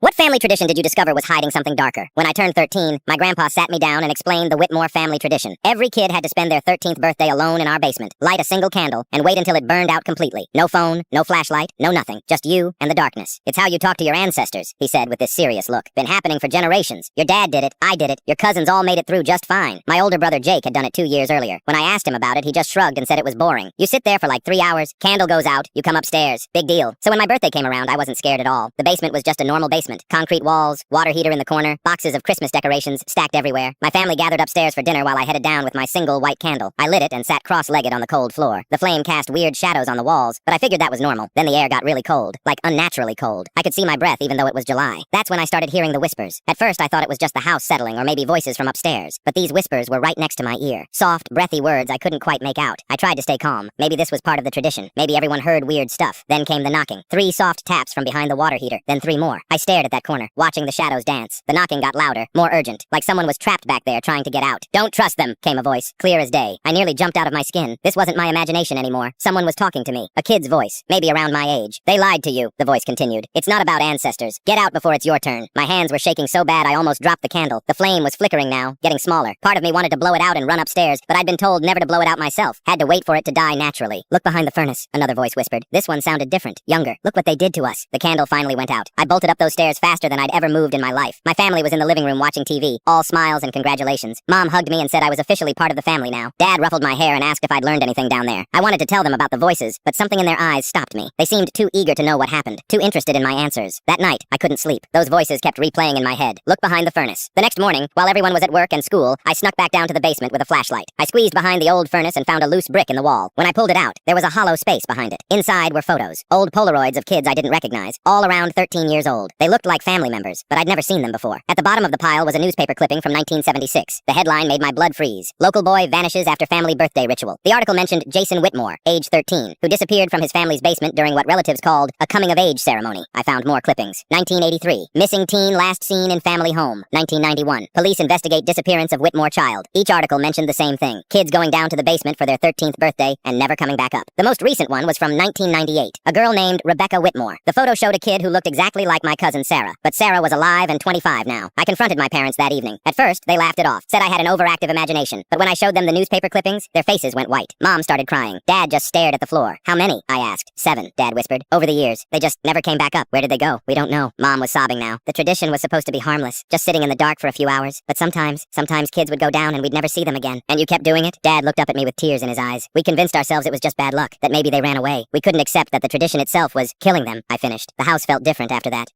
What family tradition did you discover was hiding something darker? When I turned 13, my grandpa sat me down and explained the Whitmore family tradition. Every kid had to spend their 13th birthday alone in our basement, light a single candle, and wait until it burned out completely. No phone, no flashlight, no nothing. Just you and the darkness. It's how you talk to your ancestors, he said with this serious look. Been happening for generations. Your dad did it, I did it, your cousins all made it through just fine. My older brother Jake had done it 2 years earlier. When I asked him about it, he just shrugged and said it was boring. You sit there for like 3 hours, candle goes out, you come upstairs. Big deal. So when my birthday came around, I wasn't scared at all. The basement was just a normal basement. Concrete walls, water heater in the corner, boxes of Christmas decorations stacked everywhere. My family gathered upstairs for dinner while I headed down with my single white candle. I lit it and sat cross-legged on the cold floor. The flame cast weird shadows on the walls, but I figured that was normal. Then the air got really cold, like unnaturally cold. I could see my breath even though it was July. That's when I started hearing the whispers. At first I thought it was just the house settling or maybe voices from upstairs, but these whispers were right next to my ear. Soft, breathy words I couldn't quite make out. I tried to stay calm. Maybe this was part of the tradition. Maybe everyone heard weird stuff. Then came the knocking. 3 soft taps from behind the water heater, then 3 more. I stared at that corner, watching the shadows dance. The knocking got louder, more urgent, like someone was trapped back there trying to get out. "Don't trust them," came a voice, clear as day. I nearly jumped out of my skin. This wasn't my imagination anymore. Someone was talking to me. A kid's voice, maybe around my age. "They lied to you," the voice continued. "It's not about ancestors. Get out before it's your turn." My hands were shaking so bad I almost dropped the candle. The flame was flickering now, getting smaller. Part of me wanted to blow it out and run upstairs, but I'd been told never to blow it out myself. Had to wait for it to die naturally. "Look behind the furnace," another voice whispered. This one sounded different, younger. "Look what they did to us." The candle finally went out. I bolted up those stairs faster than I'd ever moved in my life. My family was in the living room watching TV, all smiles and congratulations. Mom hugged me and said I was officially part of the family now. Dad ruffled my hair and asked if I'd learned anything down there. I wanted to tell them about the voices, but something in their eyes stopped me. They seemed too eager to know what happened, too interested in my answers. That night, I couldn't sleep. Those voices kept replaying in my head. Look behind the furnace. The next morning, while everyone was at work and school, I snuck back down to the basement with a flashlight. I squeezed behind the old furnace and found a loose brick in the wall. When I pulled it out, there was a hollow space behind it. Inside were photos, old Polaroids of kids I didn't recognize, all around 13 years old. They looked like family members, but I'd never seen them before. At the bottom of the pile was a newspaper clipping from 1976. The headline made my blood freeze. "Local boy vanishes after family birthday ritual." The article mentioned Jason Whitmore, age 13, who disappeared from his family's basement during what relatives called a coming-of-age ceremony. I found more clippings. 1983. Missing teen last seen in family home. 1991. Police investigate disappearance of Whitmore child. Each article mentioned the same thing. Kids going down to the basement for their 13th birthday and never coming back up. The most recent one was from 1998. A girl named Rebecca Whitmore. The photo showed a kid who looked exactly like my cousin Sarah, but Sarah was alive and 25 now. I confronted my parents that evening. At first, they laughed it off, said I had an overactive imagination, but when I showed them the newspaper clippings, their faces went white. Mom started crying. Dad just stared at the floor. "How many?" I asked. "7, Dad whispered. "Over the years. They just never came back up. Where did they go? We don't know." Mom was sobbing now. The tradition was supposed to be harmless, just sitting in the dark for a few hours, but sometimes kids would go down and we'd never see them again. "And you kept doing it?" Dad looked up at me with tears in his eyes. "We convinced ourselves it was just bad luck, that maybe they ran away. We couldn't accept that the tradition itself was killing them," I finished. The house felt different after that.